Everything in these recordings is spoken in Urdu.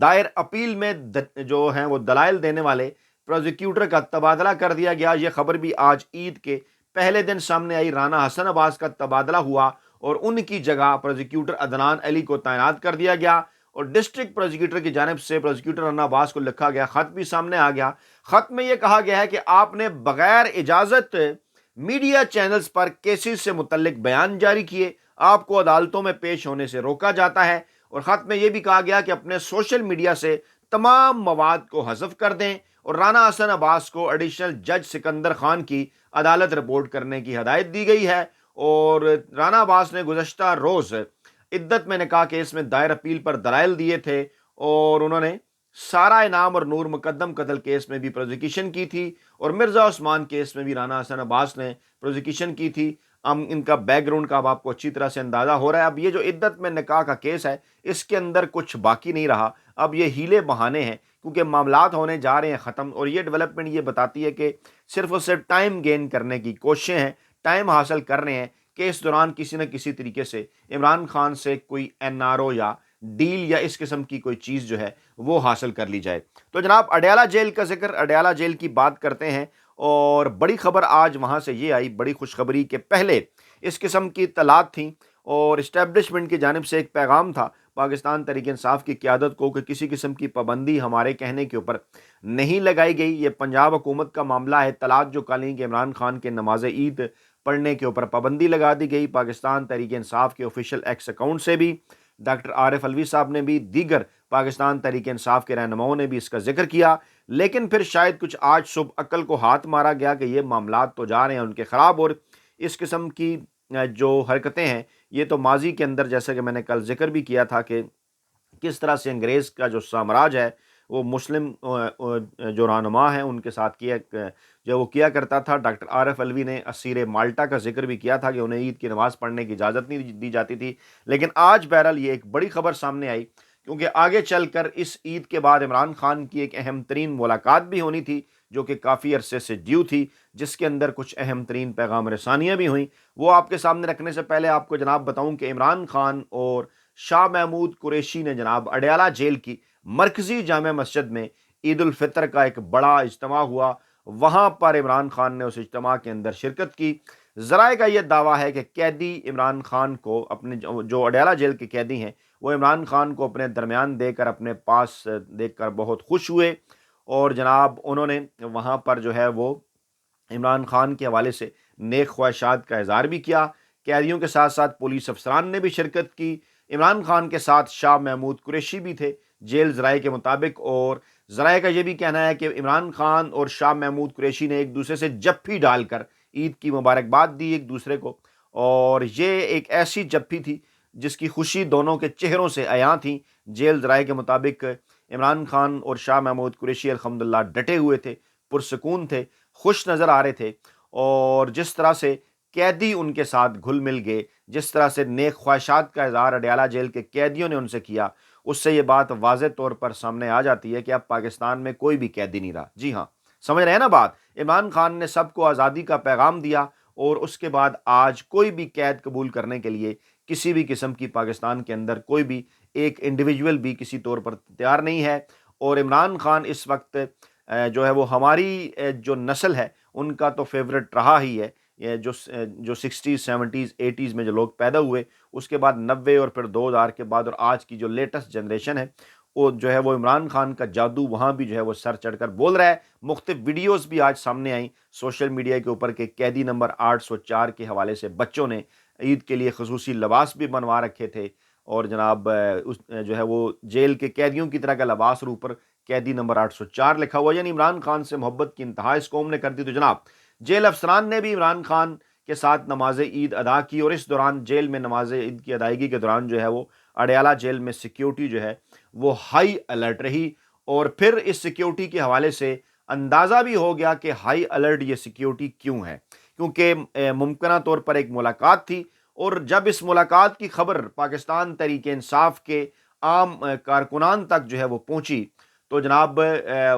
دائر اپیل میں جو ہیں وہ دلائل دینے والے پروزیکیوٹر کا تبادلہ کر دیا گیا۔ یہ خبر بھی آج عید کے پہلے دن سامنے آئی۔ رانا حسن عباس کا تبادلہ ہوا اور ان کی جگہ پروزیکیوٹر عدنان علی کو تعینات کر دیا گیا، اور ڈسٹرکٹ پروزیکیوٹر کی جانب سے پروزیکیوٹر رانا عباس کو لکھا گیا خط بھی سامنے آ گیا۔ خط میں یہ کہا گیا ہے کہ آپ نے بغیر اجازت میڈیا چینلز پر کیسز سے متعلق بیان جاری کیے، آپ کو عدالتوں میں پیش ہونے سے روکا جاتا ہے، اور خط میں یہ بھی کہا گیا کہ اپنے سوشل میڈیا سے تمام مواد کو حذف کر دیں، اور رانا حسن عباس کو ایڈیشنل جج سکندر خان کی عدالت رپورٹ کرنے کی ہدایت دی گئی ہے۔ اور رانا عباس نے گزشتہ روز عدت میں نکاح کیس میں دائر اپیل پر دلائل دیے تھے، اور انہوں نے سارا انعام اور نور مقدم قتل کیس میں بھی پروزیکیوشن کی تھی، اور مرزا عثمان کیس میں بھی رانا حسن عباس نے پروزیکیوشن کی تھی۔ ان کا بیک گراؤنڈ کا اب آپ کو اچھی طرح سے اندازہ ہو رہا ہے۔ اب یہ جو عدت میں نکاح کا کیس ہے، اس کے اندر کچھ باقی نہیں رہا، اب یہ ہیلے بہانے ہیں، کیونکہ معاملات ہونے جا رہے ہیں ختم، اور یہ ڈیولپمنٹ یہ بتاتی ہے کہ صرف اور صرف ٹائم گین کرنے کی کوششیں ہیں، ٹائم حاصل کر رہے ہیں کہ اس دوران کسی نہ کسی طریقے سے عمران خان سے کوئی NRO یا ڈیل یا اس قسم کی کوئی چیز جو ہے وہ حاصل کر لی جائے۔ تو جناب اڈیالہ جیل کا ذکر، اڈیالہ جیل کی بات کرتے ہیں، اور بڑی خبر آج وہاں سے یہ آئی، بڑی خوشخبری کے پہلے اس قسم کی اطلاعات تھیں، اور اسٹیبلشمنٹ کی جانب سے ایک پیغام تھا پاکستان تحریک انصاف کی قیادت کو کہ کسی قسم کی پابندی ہمارے کہنے کے اوپر نہیں لگائی گئی۔ یہ پنجاب حکومت کا معاملہ ہے۔ اطلاعات جو کالیں کہ عمران خان کے نماز عید پڑھنے کے اوپر پابندی لگا دی گئی۔ پاکستان تحریک انصاف کے آفیشیل ایکس اکاؤنٹ سے بھی ڈاکٹر عارف علوی صاحب نے بھی، دیگر پاکستان تحریک انصاف کے رہنماؤں نے بھی اس کا ذکر کیا، لیکن پھر شاید کچھ آج صبح عقل کو ہاتھ مارا گیا کہ یہ معاملات تو جا رہے ہیں ان کے خراب، اور اس قسم کی جو حرکتیں ہیں یہ تو ماضی کے اندر، جیسا کہ میں نے کل ذکر بھی کیا تھا کہ کس طرح سے انگریز کا جو سامراج ہے وہ مسلم جو رہنما ہیں ان کے ساتھ کیا، جو وہ کیا کرتا تھا۔ ڈاکٹر عارف علوی نے اسیر مالٹا کا ذکر بھی کیا تھا کہ انہیں عید کی نماز پڑھنے کی اجازت نہیں دی جاتی تھی، لیکن آج بہرحال یہ ایک بڑی خبر سامنے آئی، کیونکہ آگے چل کر اس عید کے بعد عمران خان کی ایک اہم ترین ملاقات بھی ہونی تھی، جو کہ کافی عرصے سے ڈیو تھی، جس کے اندر کچھ اہم ترین پیغام رسانیاں بھی ہوئیں۔ وہ آپ کے سامنے رکھنے سے پہلے آپ کو جناب بتاؤں کہ عمران خان اور شاہ محمود قریشی نے جناب اڈیالہ جیل کی مرکزی جامع مسجد میں عید الفطر کا ایک بڑا اجتماع ہوا، وہاں پر عمران خان نے اس اجتماع کے اندر شرکت کی۔ ذرائع کا یہ دعویٰ ہے کہ قیدی عمران خان کو اپنے جو اڈیالہ جیل کے قیدی ہیں وہ عمران خان کو اپنے درمیان دے کر، اپنے پاس دیکھ کر بہت خوش ہوئے، اور جناب انہوں نے وہاں پر جو ہے وہ عمران خان کے حوالے سے نیک خواہشات کا اظہار بھی کیا۔ قیدیوں کے ساتھ ساتھ پولیس افسران نے بھی شرکت کی۔ عمران خان کے ساتھ شاہ محمود قریشی بھی تھے جیل ذرائع کے مطابق، اور ذرائع کا یہ بھی کہنا ہے کہ عمران خان اور شاہ محمود قریشی نے ایک دوسرے سے جپھی ڈال کر عید کی مبارکباد دی ایک دوسرے کو، اور یہ ایک ایسی جپھی تھی جس کی خوشی دونوں کے چہروں سے عیاں تھی۔ جیل ذرائع کے مطابق عمران خان اور شاہ محمود قریشی الحمدللہ ڈٹے ہوئے تھے، پرسکون تھے، خوش نظر آ رہے تھے، اور جس طرح سے قیدی ان کے ساتھ گھل مل گئے، جس طرح سے نیک خواہشات کا اظہار اڈیالہ جیل کے قیدیوں نے ان سے کیا، اس سے یہ بات واضح طور پر سامنے آ جاتی ہے کہ اب پاکستان میں کوئی بھی قیدی نہیں رہا۔ جی ہاں، سمجھ رہے ہیں نا بات؟ عمران خان نے سب کو آزادی کا پیغام دیا، اور اس کے بعد آج کوئی بھی قید قبول کرنے کے لیے کسی بھی قسم کی پاکستان کے اندر کوئی بھی ایک انڈیویجول بھی کسی طور پر تیار نہیں ہے۔ اور عمران خان اس وقت جو ہے وہ ہماری جو نسل ہے ان کا تو فیورٹ رہا ہی ہے۔ یہ جو 60s 70s 80s میں جو لوگ پیدا ہوئے، اس کے بعد 90 اور پھر 2000 کے بعد، اور آج کی جو لیٹسٹ جنریشن ہے وہ جو ہے وہ عمران خان کا جادو وہاں بھی جو ہے وہ سر چڑھ کر بول رہا ہے۔ مختلف ویڈیوز بھی آج سامنے آئیں سوشل میڈیا کے اوپر کہ قیدی نمبر 804 کے حوالے سے بچوں نے عید کے لیے خصوصی لباس بھی بنوا رکھے تھے، اور جناب جو ہے وہ جیل کے قیدیوں کی طرح کا لباس، اور اوپر قیدی نمبر 804 لکھا ہوا، یعنی عمران خان سے محبت کی انتہا اس قوم نے کر دی۔ تو جناب جیل افسران نے بھی عمران خان کے ساتھ نماز عید ادا کی، اور اس دوران جیل میں نماز عید کی ادائیگی کے دوران جو ہے وہ اڈیالہ جیل میں سیکیورٹی جو ہے وہ ہائی الرٹ رہی، اور پھر اس سیکیورٹی کے حوالے سے اندازہ بھی ہو گیا کہ ہائی الرٹ یہ سیکیورٹی کیوں ہے، کیونکہ ممکنہ طور پر ایک ملاقات تھی، اور جب اس ملاقات کی خبر پاکستان تحریک انصاف کے عام کارکنان تک جو ہے وہ پہنچی، تو جناب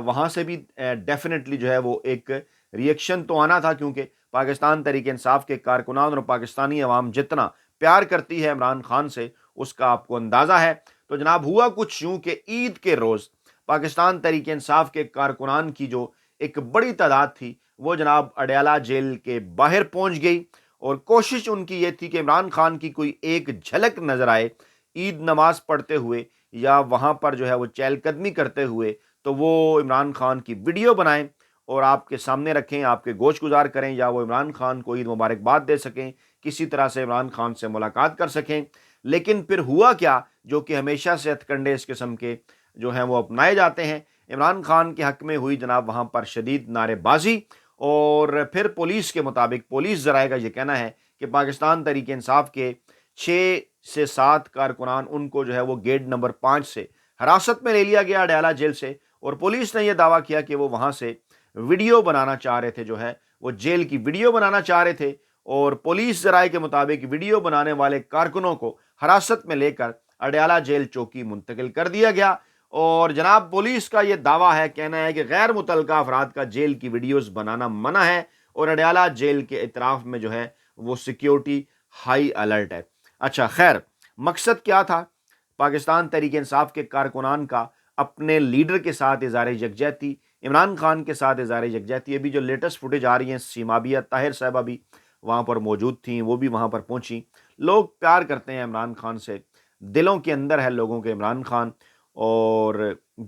وہاں سے بھی ڈیفینیٹلی جو ہے وہ ایک ریئیکشن تو آنا تھا، کیونکہ پاکستان تحریک انصاف کے کارکنان اور پاکستانی عوام جتنا پیار کرتی ہے عمران خان سے اس کا آپ کو اندازہ ہے۔ تو جناب ہوا کچھ یوں کہ عید کے روز پاکستان تحریک انصاف کے کارکنان کی جو ایک بڑی تعداد تھی وہ جناب اڈیالہ جیل کے باہر پہنچ گئی، اور کوشش ان کی یہ تھی کہ عمران خان کی کوئی ایک جھلک نظر آئے عید نماز پڑھتے ہوئے یا وہاں پر جو ہے وہ چہل قدمی کرتے ہوئے، تو وہ عمران خان کی ویڈیو بنائیں اور آپ کے سامنے رکھیں، آپ کے گوش گزار کریں، یا وہ عمران خان کو عید مبارکباد دے سکیں، کسی طرح سے عمران خان سے ملاقات کر سکیں۔ لیکن پھر ہوا کیا، جو کہ ہمیشہ سے ہتھ کنڈے اس قسم کے جو ہیں وہ اپنائے جاتے ہیں، عمران خان کے حق میں ہوئی جناب وہاں پر شدید نعرے بازی، اور پھر پولیس کے مطابق، پولیس ذرائع کا یہ کہنا ہے کہ پاکستان تحریک انصاف کے 6 سے 7 کارکنان ان کو جو ہے وہ گیٹ نمبر 5 سے حراست میں لے لیا گیا اڈیالہ جیل سے، اور پولیس نے یہ دعویٰ کیا کہ وہ وہاں سے ویڈیو بنانا چاہ رہے تھے، جو ہے وہ جیل کی ویڈیو بنانا چاہ رہے تھے، اور پولیس ذرائع کے مطابق ویڈیو بنانے والے کارکنوں کو حراست میں لے کر اڈیالہ جیل چوکی منتقل کر دیا گیا۔ اور جناب پولیس کا یہ دعویٰ ہے، کہنا ہے کہ غیر متعلقہ افراد کا جیل کی ویڈیوز بنانا منع ہے، اور اڈیالہ جیل کے اطراف میں جو ہے وہ سیکیورٹی ہائی الرٹ ہے۔ اچھا خیر، مقصد کیا تھا پاکستان تحریک انصاف کے کارکنان کا؟ اپنے لیڈر کے ساتھ اظہار یکجہتی، عمران خان کے ساتھ اظہار یکجہتی۔ ابھی جو لیٹسٹ فوٹیج آ رہی ہیں، سیمابیہ طاہر صاحبہ بھی وہاں پر موجود تھیں، وہ بھی وہاں پر پہنچیں۔ لوگ پیار کرتے ہیں عمران خان سے، دلوں کے اندر ہے لوگوں کے عمران خان، اور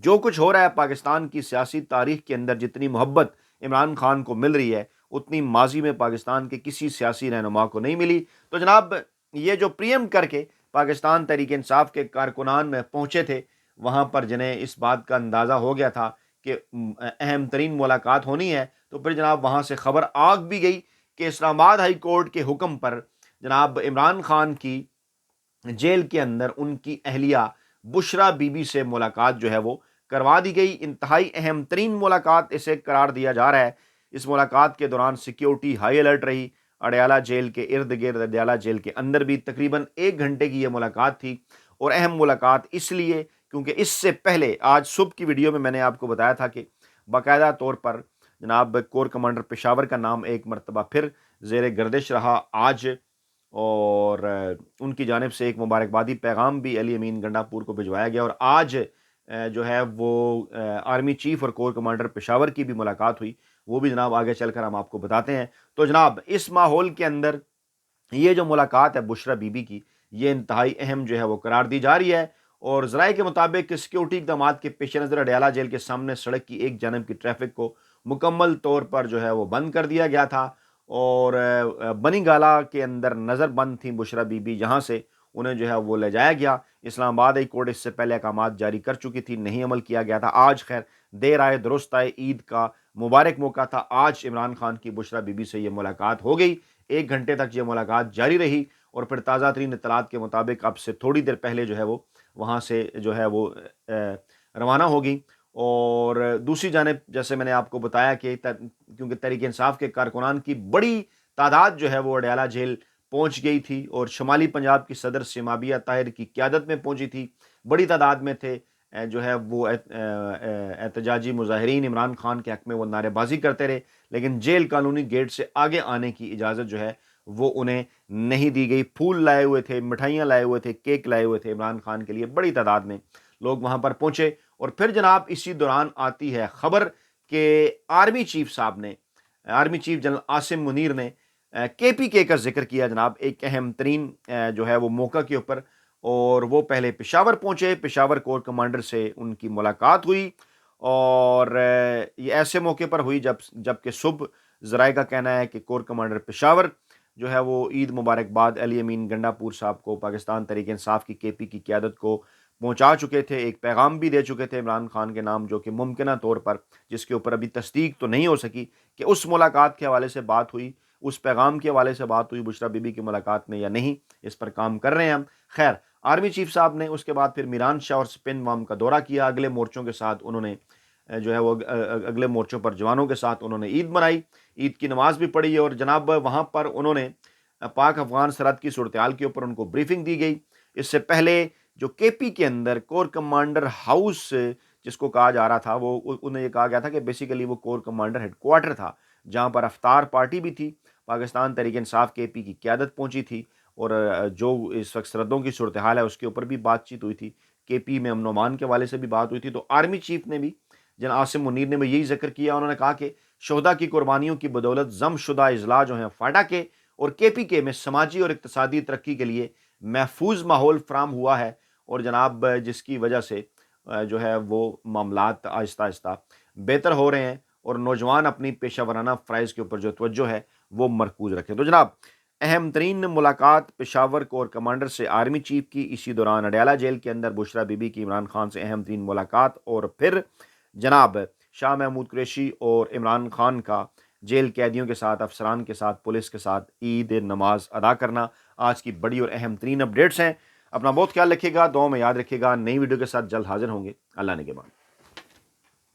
جو کچھ ہو رہا ہے پاکستان کی سیاسی تاریخ کے اندر، جتنی محبت عمران خان کو مل رہی ہے اتنی ماضی میں پاکستان کے کسی سیاسی رہنما کو نہیں ملی۔ تو جناب یہ جو پریم کر کے پاکستان تحریک انصاف کے کارکنان پہنچے تھے وہاں پر، جنہیں اس بات کا اندازہ ہو گیا تھا کہ اہم ترین ملاقات ہونی ہے، تو پھر جناب وہاں سے خبر آگ بھی گئی کہ اسلام آباد ہائی کورٹ کے حکم پر جناب عمران خان کی جیل کے اندر ان کی اہلیہ بشرا بی بی سے ملاقات جو ہے وہ کروا دی گئی۔ انتہائی اہم ترین ملاقات اسے قرار دیا جا رہا ہے۔ اس ملاقات کے دوران سیکیورٹی ہائی الرٹ رہی، اڈیالہ جیل کے ارد گرد، اڈیالہ جیل کے اندر بھی تقریباً 1 گھنٹے کی یہ ملاقات تھی، اور اہم ملاقات اس لیے کیونکہ اس سے پہلے آج صبح کی ویڈیو میں نے آپ کو بتایا تھا کہ باقاعدہ طور پر جناب کور کمانڈر پشاور کا نام ایک مرتبہ پھر زیر گردش رہا آج، اور ان کی جانب سے ایک مبارکبادی پیغام بھی علی امین گنڈا پور کو بھجوایا گیا، اور آج جو ہے وہ آرمی چیف اور کور کمانڈر پشاور کی بھی ملاقات ہوئی، وہ بھی جناب آگے چل کر ہم آپ کو بتاتے ہیں۔ تو جناب اس ماحول کے اندر یہ جو ملاقات ہے بشرا بی بی کی، یہ انتہائی اہم جو ہے وہ قرار دی جا رہی ہے، اور ذرائع کے مطابق سیکیورٹی اقدامات کے پیش نظر اڈیالہ جیل کے سامنے سڑک کی ایک جانب کی ٹریفک کو مکمل طور پر جو ہے وہ بند کر دیا گیا تھا، اور بنی گالا کے اندر نظر بند تھیں بشرا بی بی، جہاں سے انہیں جو ہے وہ لے جایا گیا۔ اسلام آباد ہائی کورٹ اس سے پہلے احکامات جاری کر چکی تھی، نہیں عمل کیا گیا تھا۔ آج خیر دیر آئے درست آئے، عید کا مبارک موقع تھا، آج عمران خان کی بشرا بی بی سے یہ ملاقات ہو گئی۔ 1 گھنٹے تک یہ ملاقات جاری رہی، اور پھر تازہ ترین اطلاعات کے مطابق اب سے تھوڑی دیر پہلے جو ہے وہ وہاں سے جو ہے وہ روانہ ہوگی۔ اور دوسری جانب جیسے میں نے آپ کو بتایا کہ کیونکہ تحریک انصاف کے کارکنان کی بڑی تعداد جو ہے وہ اڈیالہ جیل پہنچ گئی تھی، اور شمالی پنجاب کی صدر سیمابیہ طاہر کی قیادت میں پہنچی تھی، بڑی تعداد میں تھے جو ہے وہ احتجاجی مظاہرین عمران خان کے حق میں وہ نعرے بازی کرتے رہے، لیکن جیل قانونی گیٹ سے آگے آنے کی اجازت جو ہے وہ انہیں نہیں دی گئی۔ پھول لائے ہوئے تھے، مٹھائیاں لائے ہوئے تھے، کیک لائے ہوئے تھے عمران خان کے لیے، بڑی تعداد میں لوگ وہاں پر پہنچے۔ اور پھر جناب اسی دوران آتی ہے خبر کہ آرمی چیف صاحب نے، army chief general Asim Munir نے کے پی کے کا ذکر کیا جناب ایک اہم ترین جو ہے وہ موقع کے اوپر، اور وہ پہلے پشاور پہنچے، پشاور کور کمانڈر سے ان کی ملاقات ہوئی، اور یہ ایسے موقع پر ہوئی جب کہ صبح ذرائع کا کہنا ہے کہ کور کمانڈر پشاور جو ہے وہ عید مبارکباد علی امین گنڈا پور صاحب کو، پاکستان تحریک انصاف کی کے پی کی قیادت کو پہنچا چکے تھے، ایک پیغام بھی دے چکے تھے عمران خان کے نام، جو کہ ممکنہ طور پر، جس کے اوپر ابھی تصدیق تو نہیں ہو سکی کہ اس ملاقات کے حوالے سے بات ہوئی، اس پیغام کے حوالے سے بات ہوئی بشرا بی بی کی ملاقات میں یا نہیں، اس پر کام کر رہے ہیں ہم۔ خیر آرمی چیف صاحب نے اس کے بعد پھر میران شاہ اور سپن وام کا دورہ کیا، اگلے مورچوں کے ساتھ انہوں نے جو ہے وہ اگلے مورچوں پر جوانوں کے ساتھ انہوں نے عید منائی، عید کی نماز بھی پڑھی، اور جناب وہاں پر انہوں نے پاک افغان سرحد کی صورتحال کے اوپر ان کو بریفنگ دی گئی۔ اس سے پہلے جو کے پی کے اندر کور کمانڈر ہاؤس جس کو کہا جا رہا تھا، وہ انہیں یہ کہا گیا تھا کہ بیسیکلی وہ کور کمانڈر ہیڈ کوارٹر تھا، جہاں پر افطار پارٹی بھی تھی، پاکستان تحریک انصاف کے پی کی قیادت پہنچی تھی، اور جو اس وقت سرحدوں کی صورتحال ہے اس کے اوپر بھی بات چیت ہوئی تھی۔ کے پی میں امن و امان کے حوالے سے بھی بات ہوئی تھی، تو آرمی چیف نے بھی جناب عاصم منیر نے بھی یہی ذکر کیا. انہوں نے کہا کہ شہداء کی قربانیوں کی بدولت ضم شدہ اضلاع جو ہیں فاڈا کے اور کے پی کے میں سماجی اور اقتصادی ترقی کے لیے محفوظ ماحول فراہم ہوا ہے، اور جناب جس کی وجہ سے جو ہے وہ معاملات آہستہ آہستہ بہتر ہو رہے ہیں، اور نوجوان اپنی پیشہ ورانہ فرائض کے اوپر جو توجہ ہے وہ مرکوز رکھیں. تو جناب اہم ترین ملاقات پشاور کور کمانڈر سے آرمی چیف کی، اسی دوران اڈیالہ جیل کے اندر بشرا بی بی کی عمران خان سے اہم ترین ملاقات، اور پھر جناب شاہ محمود قریشی اور عمران خان کا جیل قیدیوں کے ساتھ، افسران کے ساتھ، پولیس کے ساتھ عید نماز ادا کرنا آج کی بڑی اور اہم ترین اپڈیٹس ہیں. اپنا بہت خیال رکھیے گا، دعاؤں میں یاد رکھیے گا. نئی ویڈیو کے ساتھ جلد حاضر ہوں گے. اللہ نے کے بعد.